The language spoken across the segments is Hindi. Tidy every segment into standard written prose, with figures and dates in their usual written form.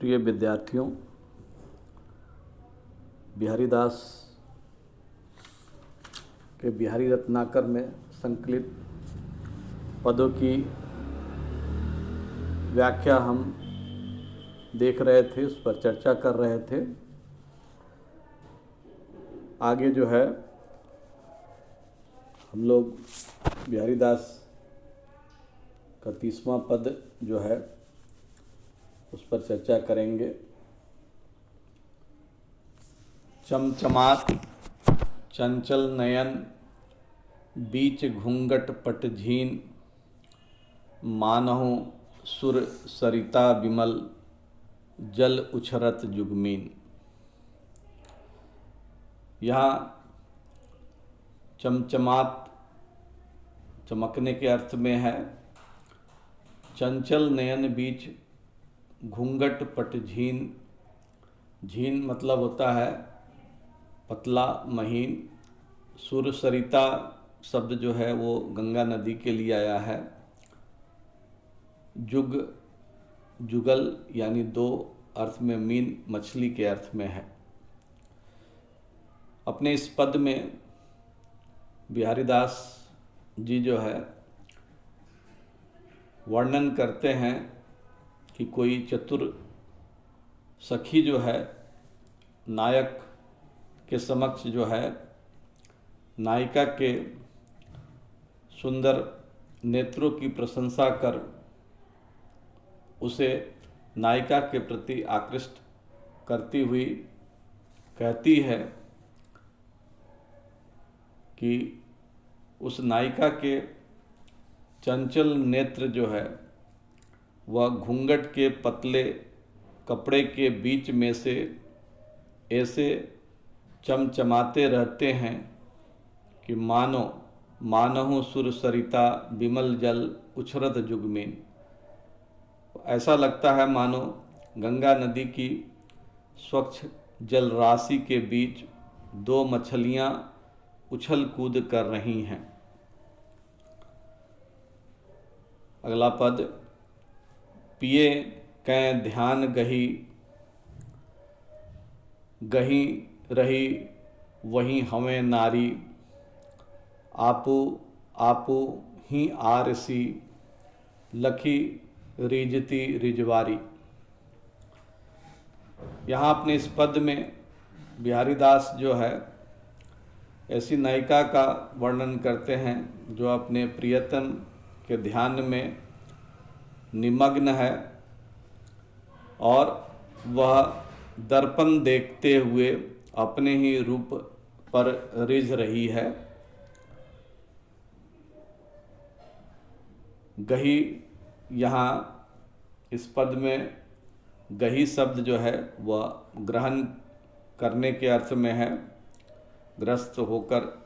प्रिय विद्यार्थियों, बिहारी दास के बिहारी रत्नाकर में संकलित पदों की व्याख्या हम देख रहे थे, उस पर चर्चा कर रहे थे। आगे जो है हम लोग बिहारी दास का 30वां पद जो है उस पर चर्चा करेंगे। चमचमात चंचल नयन बीच घूंघट पटझीन, मानहु सुर सरिता विमल जल उछरत जुगमीन। यहाँ चमचमात चमकने के अर्थ में है। चंचल नयन बीच घूंघट पटझीन, झीन मतलब होता है पतला महीन। सुर सरिता शब्द जो है वो गंगा नदी के लिए आया है। जुग जुगल यानी दो अर्थ में, मीन मछली के अर्थ में है। अपने इस पद में बिहारी दास जी जो है वर्णन करते हैं कि कोई चतुर सखी जो है नायक के समक्ष जो है नायिका के सुंदर नेत्रों की प्रशंसा कर उसे नायिका के प्रति आकृष्ट करती हुई कहती है कि उस नायिका के चंचल नेत्र जो है वह घूंघट के पतले कपड़े के बीच में से ऐसे चमचमाते रहते हैं कि मानहु सुर सरिता विमल जल उछरत जुगमीन। ऐसा लगता है मानो गंगा नदी की स्वच्छ जल राशि के बीच दो मछलियां उछल कूद कर रही हैं। अगला पद, पिए कै ध्यान गही गही रही वहीं हमें नारी, आपू आपू ही आरसी लखी रिजती रिजवारी। यहाँ अपने इस पद में बिहारी दास जो है ऐसी नायिका का वर्णन करते हैं जो अपने प्रियतम के ध्यान में निमग्न है और वह दर्पण देखते हुए अपने ही रूप पर रिझ रही है। गही, यहाँ इस पद में गही शब्द जो है वह ग्रहण करने के अर्थ में है। ग्रस्त होकर,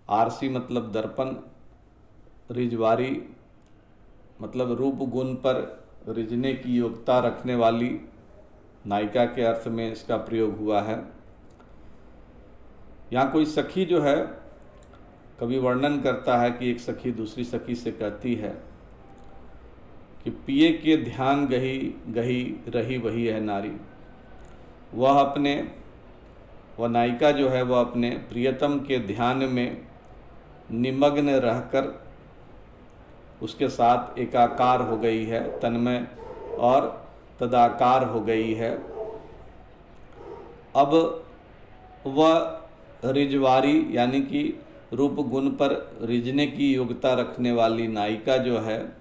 आरसी मतलब दर्पण, रिजवारी मतलब रूप गुण पर रिझने की योग्यता रखने वाली नायिका के अर्थ में इसका प्रयोग हुआ है। यहाँ कोई सखी जो है कवि वर्णन करता है कि एक सखी दूसरी सखी से कहती है कि पिए के ध्यान गही गही रही वही है नारी। वह नायिका जो है वह अपने प्रियतम के ध्यान में निमग्न रहकर उसके साथ एकाकार हो गई है, तन्मय और तदाकार हो गई है। अब वह रिजवारी यानी कि रूप गुण पर रिझने की योग्यता रखने वाली नायिका जो है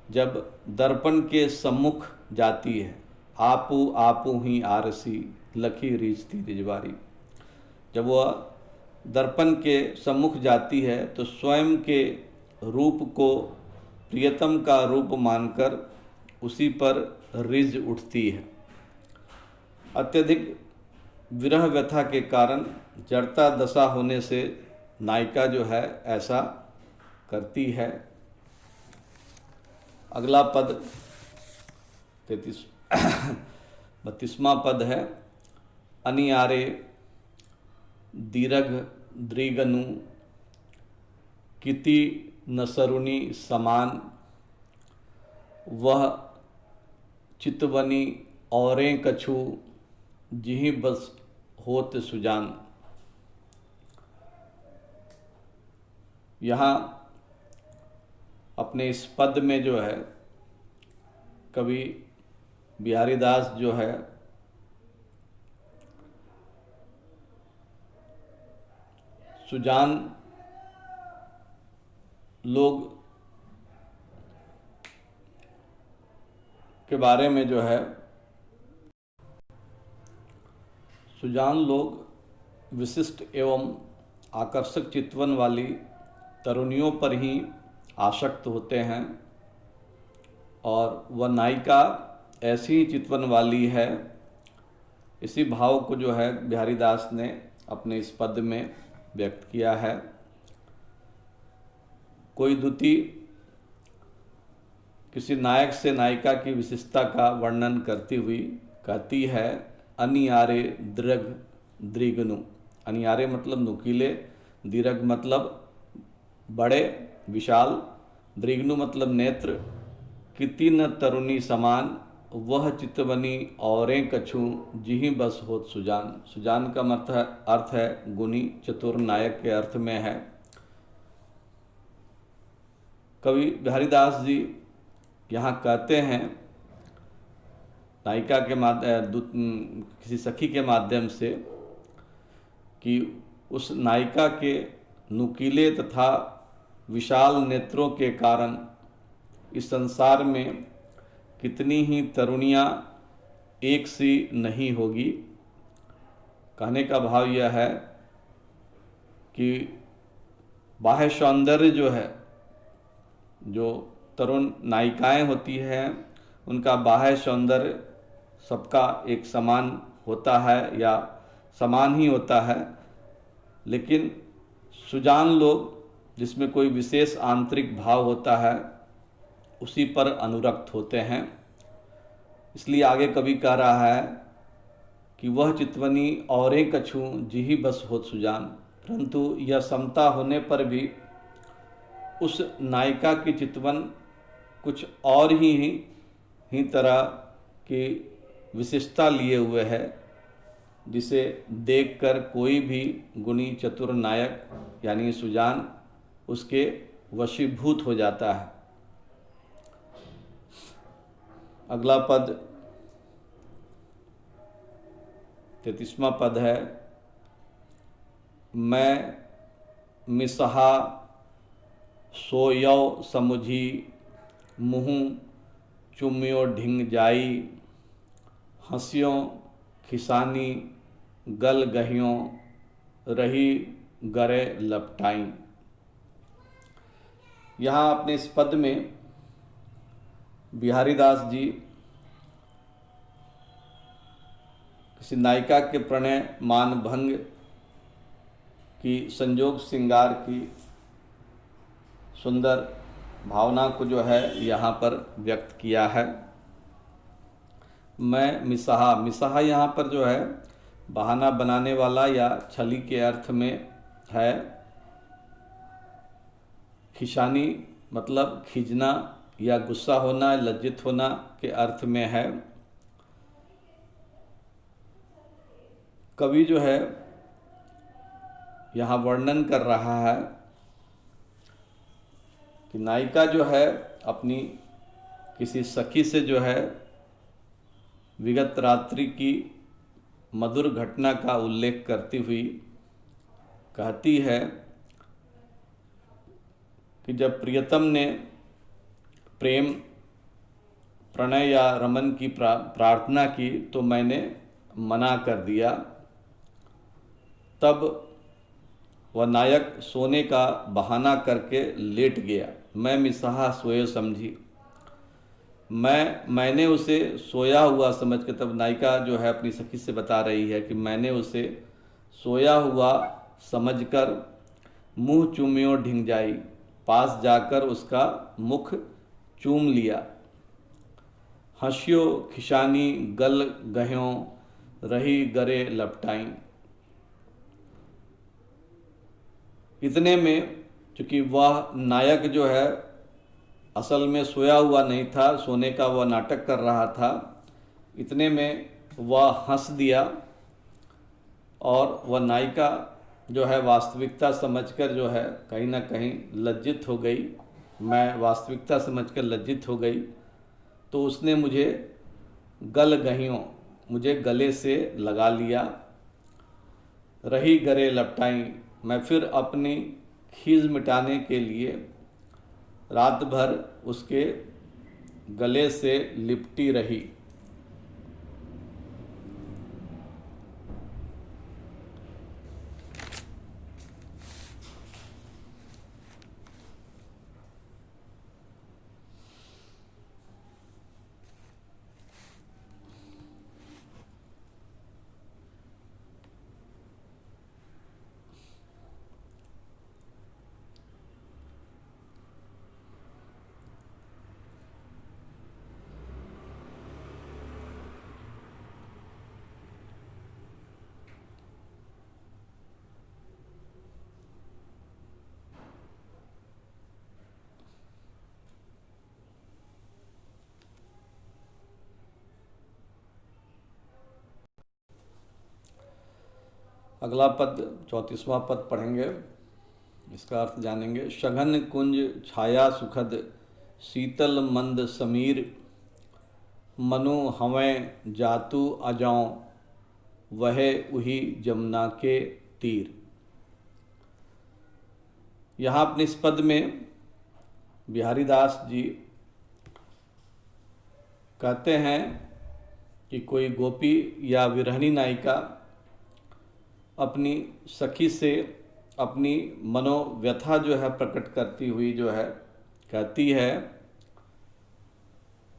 जब दर्पण के सम्मुख जाती है, आपू आपू ही आरसी लखी रिझती रिजवारी। जब वह दर्पण के सम्मुख जाती है तो स्वयं के रूप को प्रियतम का रूप मानकर उसी पर रिझ उठती है। अत्यधिक विरह व्यथा के कारण जड़ता दशा होने से नायिका जो है ऐसा करती है। अगला पद 32वां पद है। अनियारे दीर्घ द्रिगनु किति नसरुनी समान, वह चितवनी औरें कछु जिहि बस होत सुजान। यहाँ अपने इस पद में जो है कवि बिहारी दास जो है सुजान लोग के बारे में जो है, सुजान लोग विशिष्ट एवं आकर्षक चितवन वाली तरुणियों पर ही आसक्त होते हैं और वह नायिका ऐसी ही चितवन वाली है। इसी भाव को जो है बिहारी दास ने अपने इस पद में व्यक्त किया है। कोई द्युति किसी नायक से नायिका की विशेषता का वर्णन करती हुई कहती है, अनियारे दृग दृगनु। अनियारे मतलब नुकीले, दीर्घ मतलब बड़े विशाल, दृग्नु मतलब नेत्र। किति न तरुणी समान वह चितवनी औरें कछु जिहि बस होत सुजान। सुजान का अर्थ है गुणी, चतुर, नायक के अर्थ में है। कवि बिहारीदास जी यहाँ कहते हैं नायिका के किसी सखी के माध्यम से कि उस नायिका के नुकीले तथा विशाल नेत्रों के कारण इस संसार में कितनी ही तरुणियाँ एक सी नहीं होगी। कहने का भाव यह है कि बाह्य सौंदर्य जो है, जो तरुण नायिकाएं होती हैं उनका बाह्य सौंदर्य सबका एक समान होता है या समान ही होता है, लेकिन सुजान लोग जिसमें कोई विशेष आंतरिक भाव होता है उसी पर अनुरक्त होते हैं। इसलिए आगे कवि कह रहा है कि वह चितवनी औरें कछु जिहि बस होत सुजान। परंतु यह समता होने पर भी उस नायिका की चितवन कुछ और ही तरह की विशेषता लिए हुए है, जिसे देखकर कोई भी गुणी चतुर नायक यानी सुजान उसके वशीभूत हो जाता है। अगला पद 33वां पद है, मैं मिसहा सोयौ समुझी मुँह चुम्यो ढिंग जाई। हंसियों खिसानी गल गहियों रही गरे लपटाई। यहाँ अपने इस पद में बिहारीदास जी किसी नायिका के प्रणय मान भंग की संजोग श्रृंगार की सुंदर भावना को जो है यहाँ पर व्यक्त किया है। मैं मिसहा, मिसहा यहाँ पर जो है बहाना बनाने वाला या छली के अर्थ में है। खिशानी मतलब खींचना या गुस्सा होना, लज्जित होना के अर्थ में है। कवि जो है यहाँ वर्णन कर रहा है कि नायिका जो है अपनी किसी सखी से जो है विगत रात्रि की मधुर घटना का उल्लेख करती हुई कहती है कि जब प्रियतम ने प्रेम, प्रणय या रमन की प्रार्थना की तो मैंने मना कर दिया। तब वह नायक सोने का बहाना करके लेट गया। मैं मिसहा सोए समझी, मैंने उसे सोया हुआ समझ के, तब नायिका जो है अपनी सखी से बता रही है कि मैंने उसे सोया हुआ समझकर मुँह चूमियों ढिंग जाई, पास जाकर उसका मुख चूम लिया। हंसियो खिशानी गल गह्यों रही गरे लपटाई। इतने में चूँकि वह नायक जो है असल में सोया हुआ नहीं था, सोने का वह नाटक कर रहा था, इतने में वह हंस दिया और वह नायिका जो है वास्तविकता समझकर जो है कहीं ना कहीं लज्जित हो गई। मैं वास्तविकता समझकर लज्जित हो गई तो उसने मुझे मुझे गले से लगा लिया। रही गरे लपटाई, मैं फिर अपनी खीज मिटाने के लिए रात भर उसके गले से लिपटी रही। अगला पद 34वां पद पढ़ेंगे, इसका अर्थ जानेंगे। सघन कुंज छाया सुखद शीतल मंद समीर, मनु हवें जातु अजौं वह उही जमुना के तीर। यहाँ अपने इस पद में बिहारी दास जी कहते हैं कि कोई गोपी या विरहणी नायिका अपनी सखी से अपनी मनोव्यथा जो है प्रकट करती हुई जो है कहती है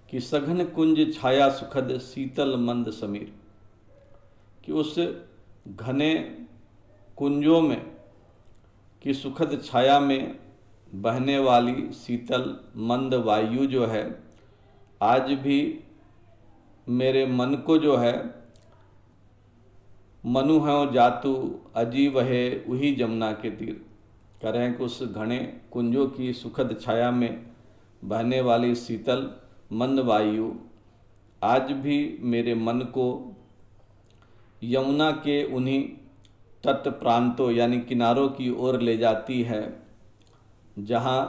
कि सघन कुंज छाया सुखद शीतल मंद समीर, कि उस घने कुंजों में की सुखद छाया में बहने वाली शीतल मंद वायु जो है आज भी मेरे मन को जो है मनु है जातु अजी वहे उही जमुना के तीर। कह रहे हैं कि उस घने कुंजों की सुखद छाया में बहने वाली शीतल मंद वायु आज भी मेरे मन को यमुना के उन्हीं तट प्रांतों यानी किनारों की ओर ले जाती है जहाँ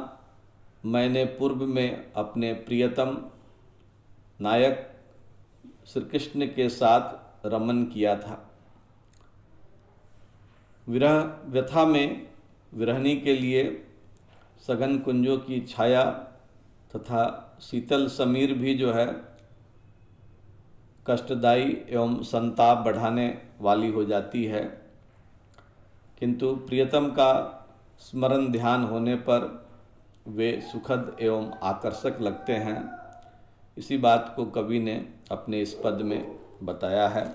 मैंने पूर्व में अपने प्रियतम नायक श्री कृष्ण के साथ रमन किया था। विरह व्यथा में विरहणी के लिए सघन कुंजों की छाया तथा शीतल समीर भी जो है कष्टदायी एवं संताप बढ़ाने वाली हो जाती है, किंतु प्रियतम का स्मरण ध्यान होने पर वे सुखद एवं आकर्षक लगते हैं। इसी बात को कवि ने अपने इस पद में बताया है।